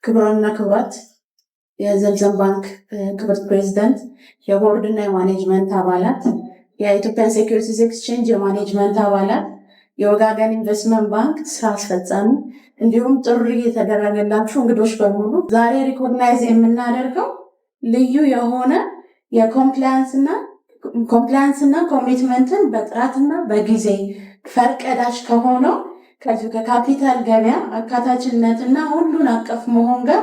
ክቡራንና ክቡራት የዘምዘም ባንክ ክብርት ፕሬዚደንት፣ የቦርድ እና የማኔጅመንት አባላት፣ የኢትዮጵያን ሴኩሪቲስ ኤክስቼንጅ የማኔጅመንት አባላት፣ የወጋገን ኢንቨስትመንት ባንክ ስራ አስፈጻሚ እንዲሁም ጥሪ የተደረገላችሁ እንግዶች በሙሉ ዛሬ ሪኮግናይዝ የምናደርገው ልዩ የሆነ የኮምፕላያንስ እና ኮሚትመንትን በጥራትና በጊዜ ፈርቀዳጅ ከሆነው ከካፒታል ገበያ አካታችነትና ሁሉን አቀፍ መሆን ጋር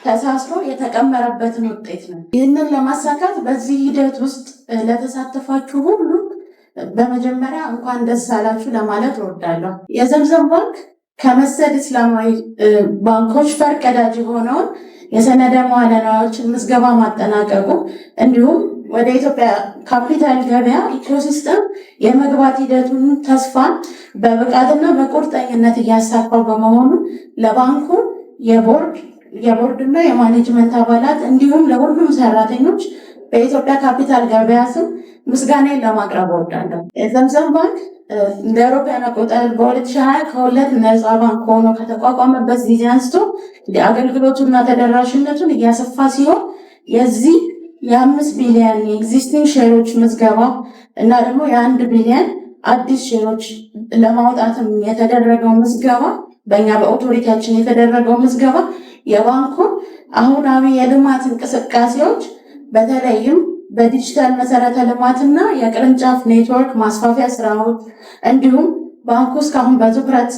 ተሳስሮ የተቀመረበትን ውጤት ነው። ይህንን ለማሳካት በዚህ ሂደት ውስጥ ለተሳተፋችሁ ሁሉ በመጀመሪያ እንኳን ደስ አላችሁ ለማለት እወዳለሁ። የዘምዘም ባንክ ከመሰል እስላማዊ ባንኮች ፈርቀዳጅ የሆነውን የሰነደ መዋዕለ ንዋዮችን ምዝገባ ማጠናቀቁ እንዲሁም ወደ ኢትዮጵያ ካፒታል ገበያ ኢኮሲስተም የመግባት ሂደቱን ተስፋን በብቃትና በቁርጠኝነት እያሳካው በመሆኑ ለባንኩ የቦርድና የማኔጅመንት አባላት እንዲሁም ለሁሉም ሰራተኞች በኢትዮጵያ ካፒታል ገበያ ስም ምስጋናን ለማቅረብ እወዳለሁ። የዘምዘም ባንክ እንደ አውሮፓውያን አቆጣጠር በ2020 ከሁለት ነፃ ባንክ ሆኖ ከተቋቋመበት ጊዜ አንስቶ አገልግሎቱና ተደራሽነቱን እያሰፋ ሲሆን የዚህ የ5 ቢሊዮን የኤግዚስቲንግ ሼሮች ምዝገባ እና ደግሞ የ1 ቢሊዮን አዲስ ሼሮች ለማውጣትም የተደረገው ምዝገባ በእኛ በኦቶሪቲያችን የተደረገው ምዝገባ የባንኩን አሁናዊ የልማት እንቅስቃሴዎች በተለይም በዲጂታል መሰረተ ልማትና የቅርንጫፍ ኔትወርክ ማስፋፊያ ስራዎች እንዲሁም ባንኩ እስካሁን በትኩረት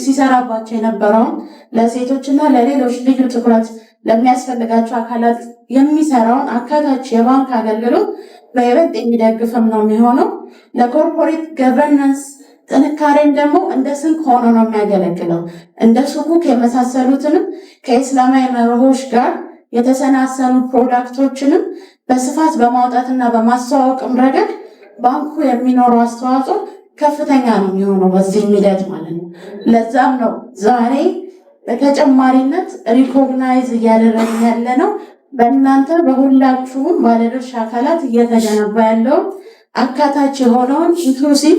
ሲሰራባቸው የነበረውን ለሴቶችና ለሌሎች ልዩ ትኩረት ለሚያስፈልጋቸው አካላት የሚሰራውን አካታች የባንክ አገልግሎት በይበልጥ የሚደግፍም ነው የሚሆነው። ለኮርፖሬት ገቨርናንስ ጥንካሬን ደግሞ እንደ ስንቅ ሆኖ ነው የሚያገለግለው። እንደ ሱኩክ የመሳሰሉትንም ከኢስላማዊ መርሆች ጋር የተሰናሰኑ ፕሮዳክቶችንም በስፋት በማውጣትና በማስተዋወቅም ረገድ ባንኩ የሚኖረው አስተዋጽኦ ከፍተኛ ነው የሚሆነው በዚህ ሂደት ማለት ነው። ለዛም ነው ዛሬ በተጨማሪነት ሪኮግናይዝ እያደረግን ያለ ነው በእናንተ በሁላችሁም ባለድርሻ አካላት እየተገነባ ያለውን አካታች የሆነውን ኢንክሉሲቭ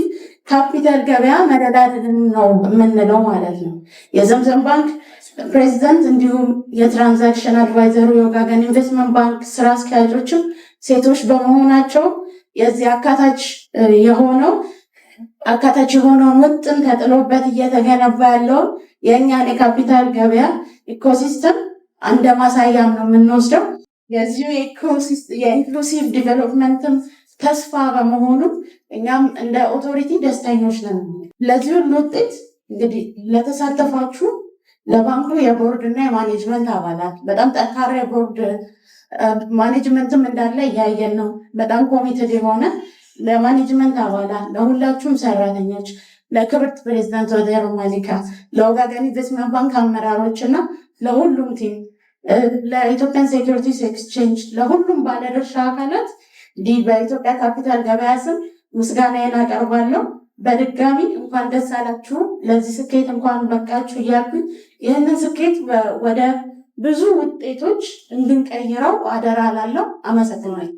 ካፒታል ገበያ መደላድልን ነው የምንለው ማለት ነው። የዘምዘም ባንክ ፕሬዚደንት እንዲሁም የትራንዛክሽን አድቫይዘሩ የወጋገን ኢንቨስትመንት ባንክ ስራ አስኪያጆችም ሴቶች በመሆናቸው የዚህ አካታች የሆነውን ውጥን ተጥሎበት እየተገነባ ያለውን የእኛን የካፒታል ገበያ ኢኮሲስተም እንደ ማሳያም ነው የምንወስደው። የዚሁ የኢንክሉሲቭ ዲቨሎፕመንትም ተስፋ በመሆኑ እኛም እንደ ኦቶሪቲ ደስተኞች ነን። ለዚሁ ውጤት እንግዲህ ለተሳተፋችሁ ለባንኩ የቦርድ እና የማኔጅመንት አባላት በጣም ጠንካራ የቦርድ ማኔጅመንትም እንዳለ እያየን ነው። በጣም ኮሚትድ የሆነ ለማኔጅመንት አባላት፣ ለሁላችሁም ሰራተኞች፣ ለክብርት ፕሬዚዳንት ወይዘሮ ማሊካ፣ ለወጋገን ኢንቨስትመንት ባንክ አመራሮች እና ለሁሉም ቲም፣ ለኢትዮጵያን ሴኩሪቲስ ኤክስቼንጅ፣ ለሁሉም ባለድርሻ አካላት በኢትዮጵያ ካፒታል ገበያ ስም ምስጋናዬን አቀርባለሁ። በድጋሚ እንኳን ደስ አላችሁ፣ ለዚህ ስኬት እንኳን በቃችሁ እያልኩኝ ይህንን ስኬት ወደ ብዙ ውጤቶች እንድንቀይረው አደራ ላለው አመሰግናለሁ።